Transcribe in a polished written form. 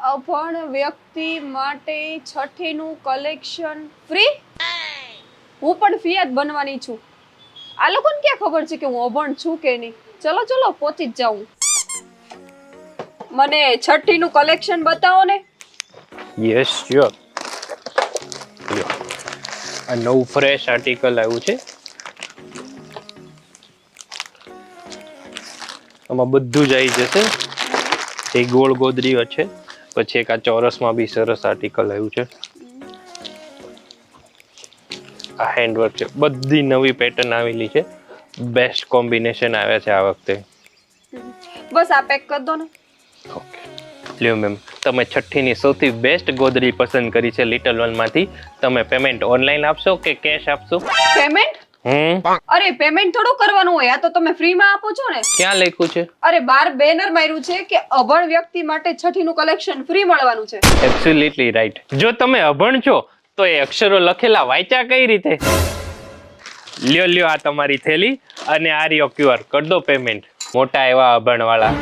અભણ વ્યક્તિ માટે છઠ્ઠીનું કલેક્શન ફ્રી? હું પણ ફી જ બનવાની છું. આ લોકોને ક્યાં ખબર છે કે હું અભણ છું કે નહીં? ચલો ચલો પહોંચી જ જાઉં. મને છઠ્ઠીનું કલેક્શન બતાવો ને. Yes sure. આ નવું ફ્રેશ આર્ટિકલ આવ્યું છે. આમાં બધું જ આવી જશે. એક ગોળ ગોદડીઓ છે, પછી એક આ ચોરસમાં બી સરસ આર્ટિકલ આવ્યું છે. આ હેન્ડવર્ક છે, બધી નવી પેટર્ન આવેલી છે. બેસ્ટ કોમ્બિનેશન આવ્યા છે આ વખતે. બસ આ પેક કરી દો ને. ઓકે લ્યો મેમ, તમે છઠ્ઠીની સૌથી બેસ્ટ ગોદડી પસંદ કરી છે લિટલ વન માંથી. તમે પેમેન્ટ ઓનલાઈન આપશો કે કેશ આપશો? પેમેન્ટ? અરે પેમેન્ટ થોડું કરવાનું હોય, આ તો તમે ફ્રીમાં આપો છો ને. ક્યાં લખ્યું છે? અરે બાર બેનર માર્યું છે કે અભણ વ્યક્તિ માટે છઠ્ઠીનું કલેક્શન ફ્રી મળવાનું છે. Absolutely right. જો તમે અભણ છો તો એ અક્ષરો લખેલા વાંચ્યા કઈ રીતે? લ્યો લ્યો આ તમારી થેલી અને આ રહ્યો ક્યુઆર. કરી દો પેમેન્ટ. મોટા એવા અભણ વાળા.